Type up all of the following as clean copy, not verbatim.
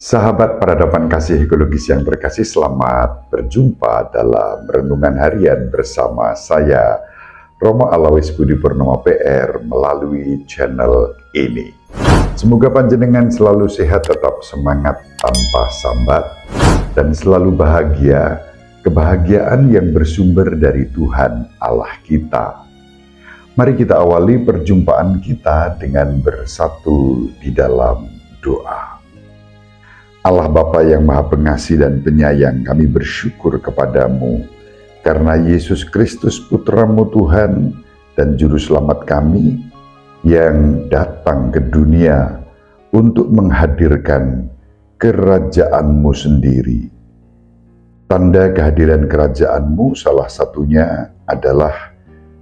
Sahabat peradaban kasih ekologis yang terkasih, selamat berjumpa dalam Renungan Harian bersama saya, Romo Alawis Budi Purnomo PR, melalui channel ini. Semoga panjenengan selalu sehat, tetap semangat tanpa sambat, dan selalu bahagia, kebahagiaan yang bersumber dari Tuhan Allah kita. Mari kita awali perjumpaan kita dengan bersatu di dalam doa. Allah Bapa yang Maha Pengasih dan Penyayang, kami bersyukur kepadamu karena Yesus Kristus Putra-Mu Tuhan dan Juru Selamat kami yang datang ke dunia untuk menghadirkan kerajaan-Mu sendiri. Tanda kehadiran kerajaan-Mu salah satunya adalah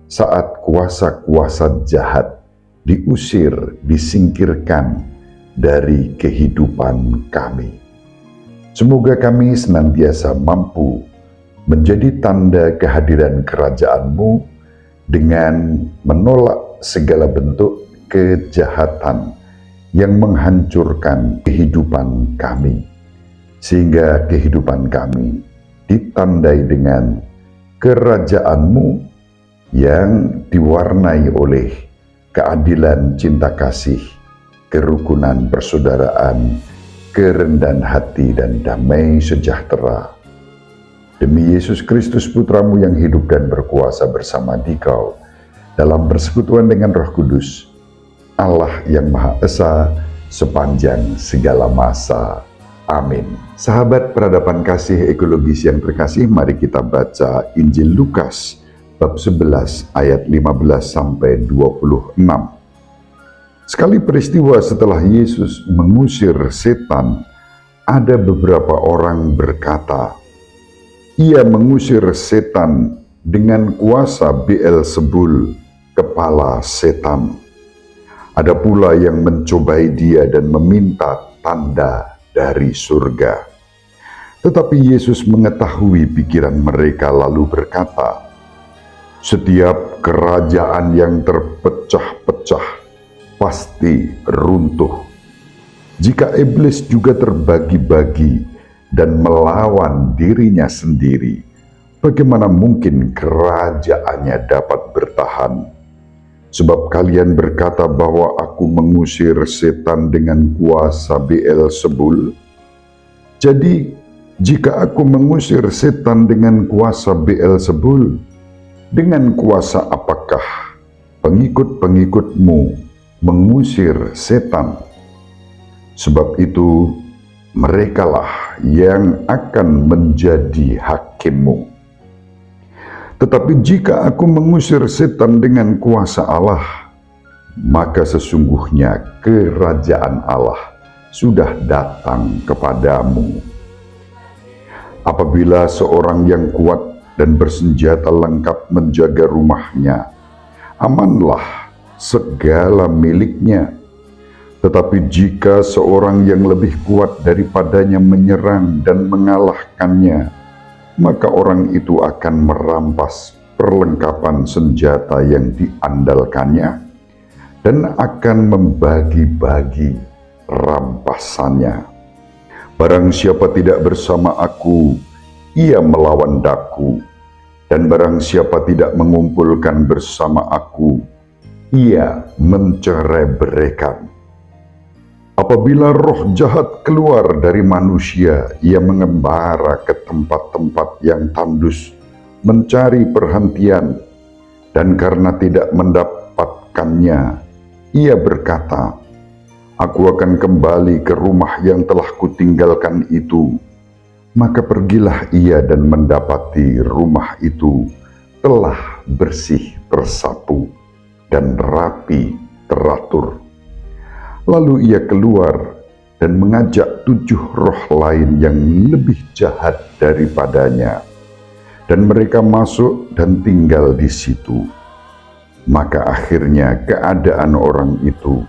saat kuasa-kuasa jahat diusir, disingkirkan dari kehidupan kami. Semoga kami senantiasa mampu menjadi tanda kehadiran kerajaan-Mu dengan menolak segala bentuk kejahatan yang menghancurkan kehidupan kami, sehingga kehidupan kami ditandai dengan kerajaan-Mu yang diwarnai oleh keadilan, cinta kasih, kerukunan, persaudaraan, kerendahan hati, dan damai sejahtera. Demi Yesus Kristus Putra-Mu yang hidup dan berkuasa bersama Dikau dalam persekutuan dengan Roh Kudus, Allah yang Maha Esa sepanjang segala masa. Amin. Sahabat peradaban kasih ekologis yang terkasih, mari kita baca Injil Lukas bab 11 ayat 15 sampai 26. Sekali peristiwa setelah Yesus mengusir setan, ada beberapa orang berkata, "Ia mengusir setan dengan kuasa Beelzebul, kepala setan." Ada pula yang mencobai dia dan meminta tanda dari surga. Tetapi Yesus mengetahui pikiran mereka lalu berkata, "Setiap kerajaan yang terpecah-pecah pasti runtuh. Jika iblis juga terbagi-bagi dan melawan dirinya sendiri, bagaimana mungkin kerajaannya dapat bertahan? Sebab kalian berkata bahwa aku mengusir setan dengan kuasa Beelzebul. Jadi, jika aku mengusir setan dengan kuasa Beelzebul, dengan kuasa apakah pengikut-pengikutmu mengusir setan? Sebab itu merekalah yang akan menjadi hakimmu. Tetapi jika aku mengusir setan dengan kuasa Allah, maka sesungguhnya kerajaan Allah sudah datang kepadamu. Apabila seorang yang kuat dan bersenjata lengkap menjaga rumahnya, amanlah segala miliknya. Tetapi jika seorang yang lebih kuat daripadanya menyerang dan mengalahkannya, maka orang itu akan merampas perlengkapan senjata yang diandalkannya dan akan membagi-bagi rampasannya. Barang siapa tidak bersama aku, ia melawan daku, dan barang siapa tidak mengumpulkan bersama aku, ia mencerai-beraikan. Apabila roh jahat keluar dari manusia, ia mengembara ke tempat-tempat yang tandus, mencari perhentian, dan karena tidak mendapatkannya, ia berkata, "Aku akan kembali ke rumah yang telah kutinggalkan itu." Maka pergilah ia dan mendapati rumah itu telah bersih tersapu dan rapi teratur. Lalu ia keluar dan mengajak 7 roh lain yang lebih jahat daripadanya, dan mereka masuk dan tinggal di situ. Maka akhirnya keadaan orang itu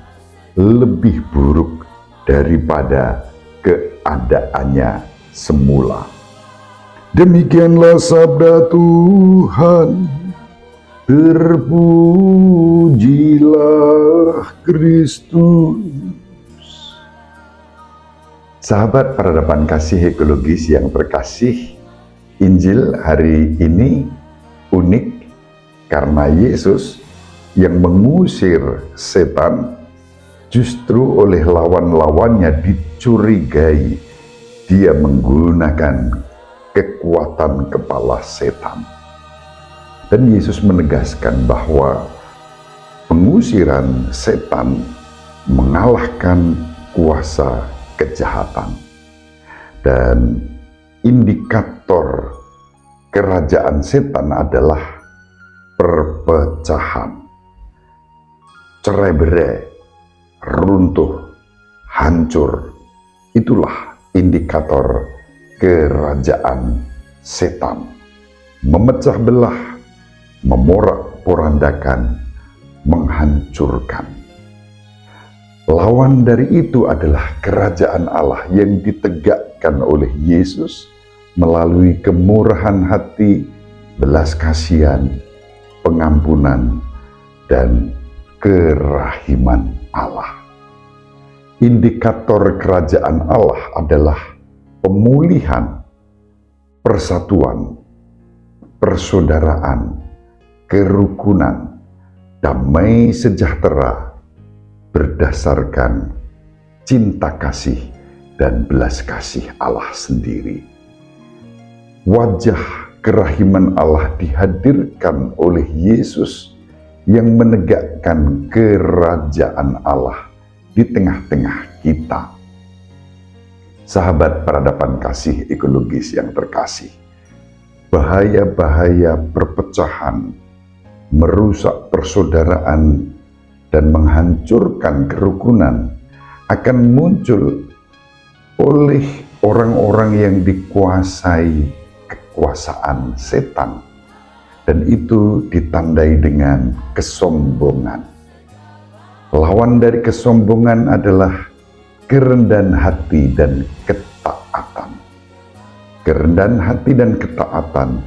lebih buruk daripada keadaannya semula. Demikianlah sabda Tuhan. Terpujilah Kristus. Sahabat peradaban kasih ekologis yang terkasih, Injil hari ini unik karena Yesus yang mengusir setan justru oleh lawan-lawannya dicurigai dia menggunakan kekuatan kepala setan. Dan Yesus menegaskan bahwa pengusiran setan mengalahkan kuasa kejahatan. Dan indikator kerajaan setan adalah perpecahan, cerai-berai, runtuh, hancur. Itulah indikator kerajaan setan. Memecah belah, memorak-porandakan, menghancurkan. Lawan dari itu adalah kerajaan Allah yang ditegakkan oleh Yesus melalui kemurahan hati, belas kasihan, pengampunan, dan kerahiman Allah. Indikator kerajaan Allah adalah pemulihan, persatuan, persaudaraan, kerukunan, damai sejahtera, berdasarkan cinta kasih dan belas kasih Allah sendiri. Wajah kerahiman Allah dihadirkan oleh Yesus yang menegakkan kerajaan Allah di tengah-tengah kita. Sahabat peradaban kasih ekologis yang terkasih, bahaya-bahaya perpecahan, merusak persaudaraan, dan menghancurkan kerukunan akan muncul oleh orang-orang yang dikuasai kekuasaan setan, dan itu ditandai dengan kesombongan. Lawan dari kesombongan adalah kerendahan hati dan ketaatan. Kerendahan hati dan ketaatan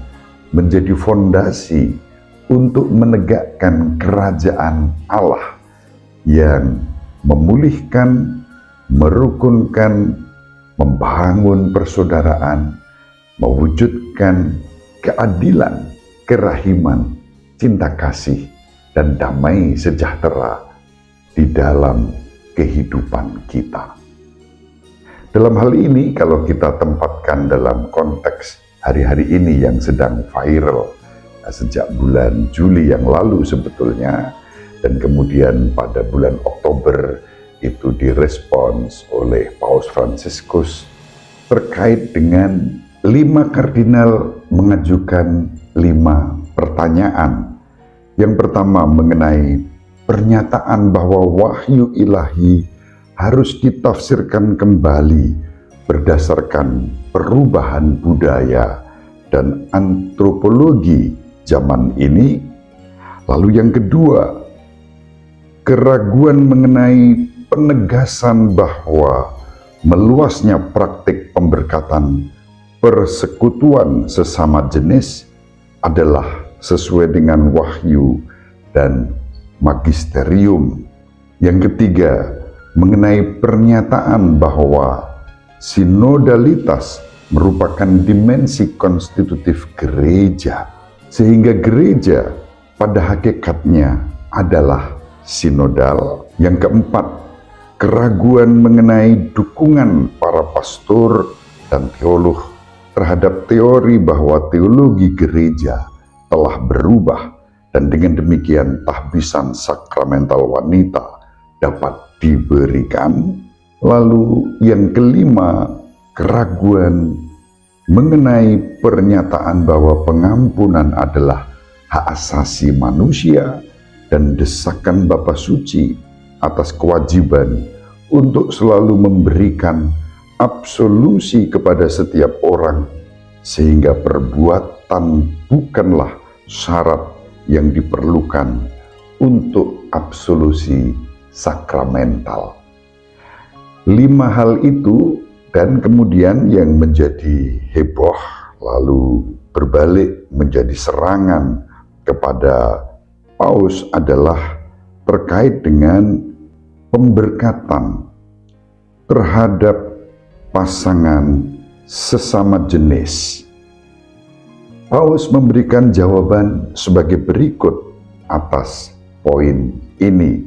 menjadi fondasi untuk menegakkan kerajaan Allah yang memulihkan, merukunkan, membangun persaudaraan, mewujudkan keadilan, kerahiman, cinta kasih, dan damai sejahtera di dalam kehidupan kita. Dalam hal ini, kalau kita tempatkan dalam konteks hari-hari ini yang sedang viral, sejak bulan Juli yang lalu sebetulnya, dan kemudian pada bulan Oktober itu direspons oleh Paus Fransiskus terkait dengan 5 kardinal mengajukan 5 pertanyaan. Yang pertama mengenai pernyataan bahwa wahyu ilahi harus ditafsirkan kembali berdasarkan perubahan budaya dan antropologi zaman ini. Lalu yang kedua, keraguan mengenai penegasan bahwa meluasnya praktik pemberkatan persekutuan sesama jenis adalah sesuai dengan wahyu dan magisterium. Yang ketiga, mengenai pernyataan bahwa sinodalitas merupakan dimensi konstitutif gereja, sehingga gereja pada hakikatnya adalah sinodal. Yang keempat, keraguan mengenai dukungan para pastor dan teolog terhadap teori bahwa teologi gereja telah berubah dan dengan demikian tahbisan sakramental wanita dapat diberikan. Lalu yang kelima, keraguan mengenai pernyataan bahwa pengampunan adalah hak asasi manusia dan desakan Bapa Suci atas kewajiban untuk selalu memberikan absolusi kepada setiap orang, sehingga perbuatan bukanlah syarat yang diperlukan untuk absolusi sakramental. 5 hal itu, dan kemudian yang menjadi heboh lalu berbalik menjadi serangan kepada Paus adalah terkait dengan pemberkatan terhadap pasangan sesama jenis. Paulus memberikan jawaban sebagai berikut atas poin ini,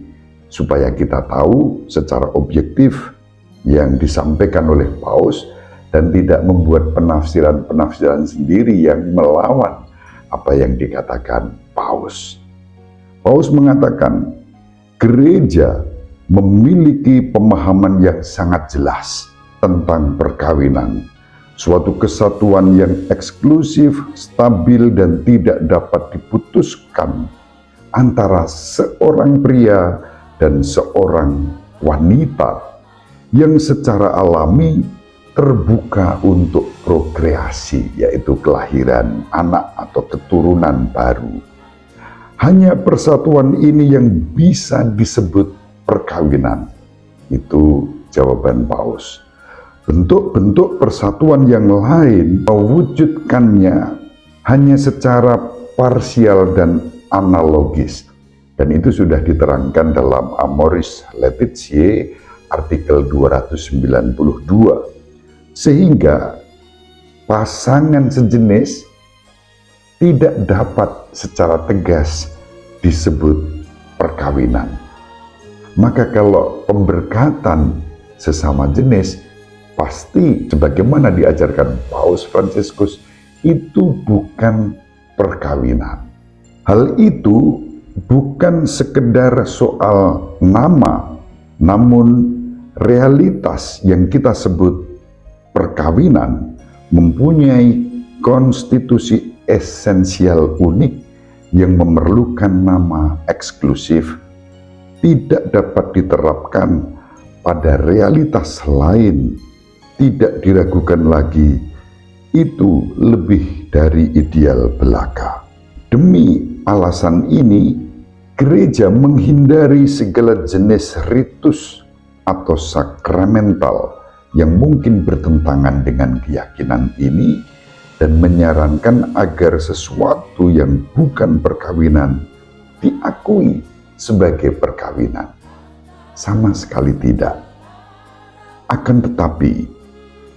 supaya kita tahu secara objektif yang disampaikan oleh Paulus dan tidak membuat penafsiran-penafsiran sendiri yang melawan apa yang dikatakan Paulus. Paulus mengatakan gereja memiliki pemahaman yang sangat jelas tentang perkawinan, suatu kesatuan yang eksklusif, stabil, dan tidak dapat diputuskan antara seorang pria dan seorang wanita yang secara alami terbuka untuk prokreasi, yaitu kelahiran anak atau keturunan baru. Hanya persatuan ini yang bisa disebut perkawinan. Itu jawaban Paulus. Bentuk-bentuk persatuan yang lain mewujudkannya hanya secara parsial dan analogis. Dan itu sudah diterangkan dalam Amoris Laetitia artikel 292. Sehingga pasangan sejenis tidak dapat secara tegas disebut perkawinan. Maka kalau pemberkatan sesama jenis, pasti sebagaimana diajarkan Paus Fransiskus, itu bukan perkawinan. Hal itu bukan sekedar soal nama, namun realitas yang kita sebut perkawinan mempunyai konstitusi esensial unik yang memerlukan nama eksklusif, tidak dapat diterapkan pada realitas lain, tidak diragukan lagi, itu lebih dari ideal belaka. Demi alasan ini, gereja menghindari segala jenis ritus atau sakramental yang mungkin bertentangan dengan keyakinan ini dan menyarankan agar sesuatu yang bukan perkawinan diakui sebagai perkawinan. Sama sekali tidak. Akan tetapi,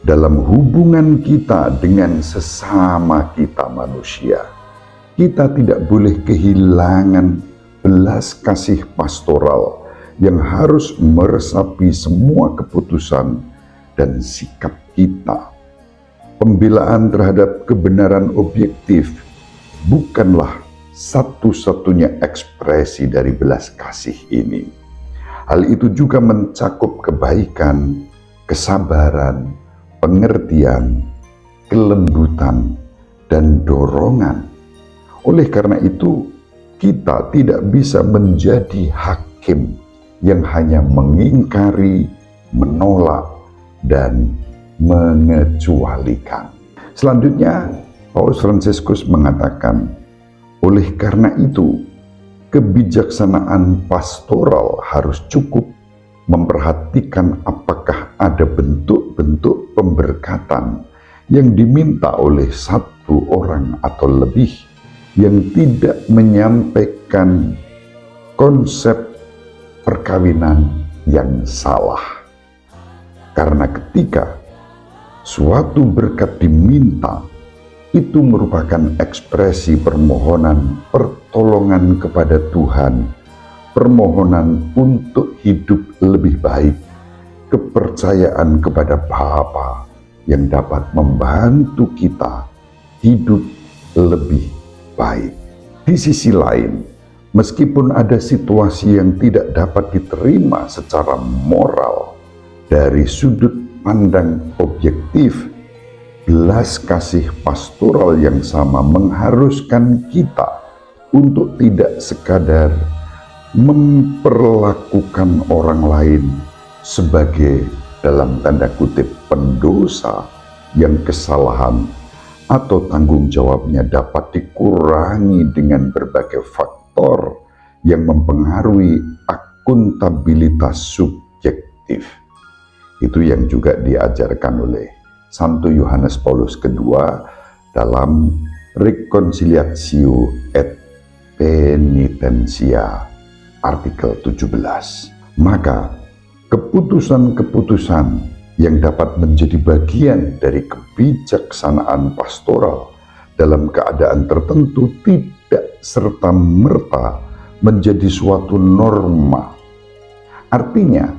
dalam hubungan kita dengan sesama kita manusia, kita tidak boleh kehilangan belas kasih pastoral yang harus meresapi semua keputusan dan sikap kita. Pembelaan terhadap kebenaran objektif bukanlah satu-satunya ekspresi dari belas kasih ini. Hal itu juga mencakup kebaikan, kesabaran, pengertian, kelembutan, dan dorongan. Oleh karena itu, kita tidak bisa menjadi hakim yang hanya mengingkari, menolak, dan mengecualikan. Selanjutnya, Paus Fransiskus mengatakan, oleh karena itu, kebijaksanaan pastoral harus cukup memperhatikan apakah ada bentuk-bentuk pemberkatan yang diminta oleh satu orang atau lebih yang tidak menyampaikan konsep perkawinan yang salah. Karena ketika suatu berkat diminta, itu merupakan ekspresi permohonan pertolongan kepada Tuhan, permohonan untuk hidup lebih baik, kepercayaan kepada Bapa yang dapat membantu kita hidup lebih baik. Di sisi lain, meskipun ada situasi yang tidak dapat diterima secara moral dari sudut pandang objektif, belas kasih pastoral yang sama mengharuskan kita untuk tidak sekadar memperlakukan orang lain sebagai dalam tanda kutip pendosa yang kesalahan atau tanggung jawabnya dapat dikurangi dengan berbagai faktor yang mempengaruhi akuntabilitas subjektif. Itu yang juga diajarkan oleh Santo Yohanes Paulus II dalam Reconciliatio et Penitentia artikel 17. Maka keputusan-keputusan yang dapat menjadi bagian dari kebijaksanaan pastoral dalam keadaan tertentu tidak serta-merta menjadi suatu norma. Artinya,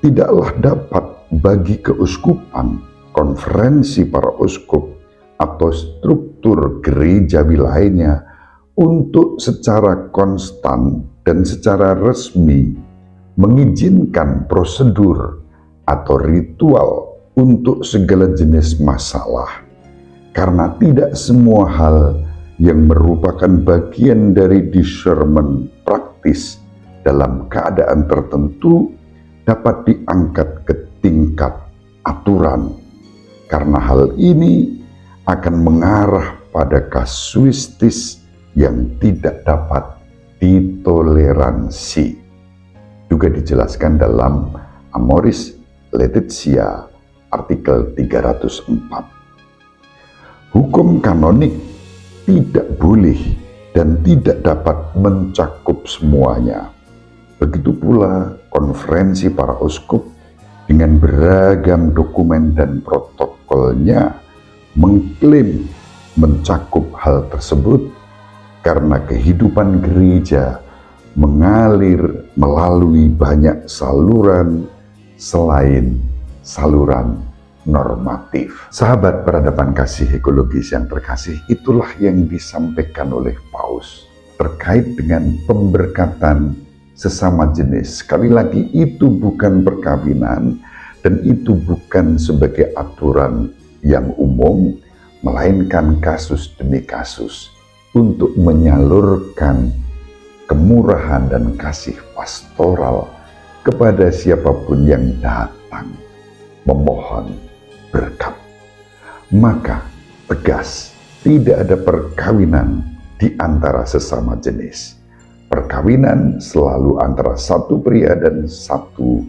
tidaklah dapat bagi keuskupan, konferensi para uskup, atau struktur gerejawi lainnya untuk secara konstan dan secara resmi mengizinkan prosedur atau ritual untuk segala jenis masalah, karena tidak semua hal yang merupakan bagian dari discernment praktis dalam keadaan tertentu dapat diangkat ke tingkat aturan, karena hal ini akan mengarah pada kasuistis yang tidak dapat ditoleransi. Juga dijelaskan dalam Amoris Laetitia artikel 304. Hukum kanonik tidak boleh dan tidak dapat mencakup semuanya. Begitu pula konferensi para uskup dengan beragam dokumen dan protokolnya mengklaim mencakup hal tersebut, karena kehidupan gereja mengalir melalui banyak saluran selain saluran normatif. Sahabat peradaban kasih ekologis yang terkasih, itulah yang disampaikan oleh Paus terkait dengan pemberkatan sesama jenis. Sekali lagi, itu bukan perkawinan dan itu bukan sebagai aturan yang umum, melainkan kasus demi kasus untuk menyalurkan kemurahan dan kasih pastoral kepada siapapun yang datang memohon berkat. Maka tegas, tidak ada perkawinan di antara sesama jenis. Perkawinan selalu antara satu pria dan satu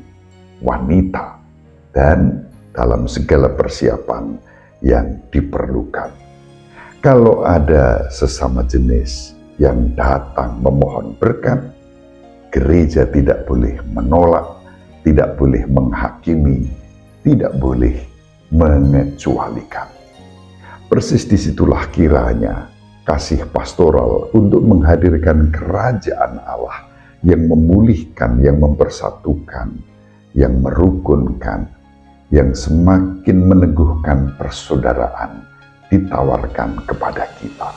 wanita, dan dalam segala persiapan yang diperlukan. Kalau ada sesama jenis yang datang memohon berkat, gereja tidak boleh menolak, tidak boleh menghakimi, tidak boleh mengecualikan. Persis disitulah kiranya kasih pastoral untuk menghadirkan kerajaan Allah yang memulihkan, yang mempersatukan, yang merukunkan, yang semakin meneguhkan persaudaraan ditawarkan kepada kita.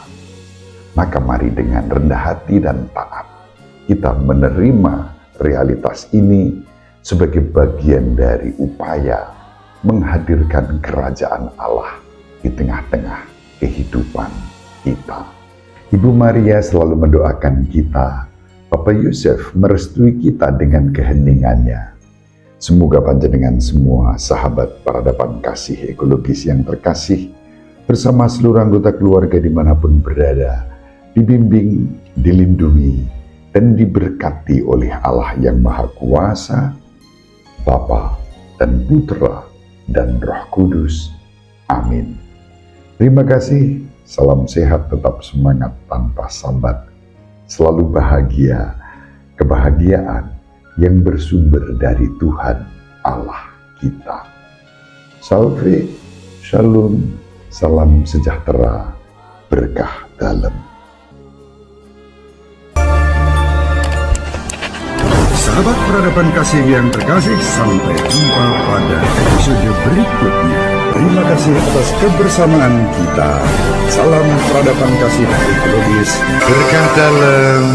Maka mari dengan rendah hati dan taat kita menerima realitas ini sebagai bagian dari upaya menghadirkan kerajaan Allah di tengah-tengah kehidupan kita. Ibu Maria selalu mendoakan kita, Papa Yusuf merestui kita dengan keheningannya. Semoga panjenengan semua sahabat peradaban kasih ekologis yang terkasih, bersama seluruh anggota keluarga dimanapun berada, dibimbing, dilindungi, dan diberkati oleh Allah yang Maha Kuasa, Bapa dan Putra dan Roh Kudus. Amin. Terima kasih, salam sehat, tetap semangat tanpa sambat, selalu bahagia, kebahagiaan yang bersumber dari Tuhan Allah kita. Salve, shalom, salam sejahtera, berkah dalam. Sahabat peradaban kasih yang terkasih, sampai jumpa pada episode berikutnya. Terima kasih atas kebersamaan kita. Salam peradaban kasih dan ekologis, berkah dalam.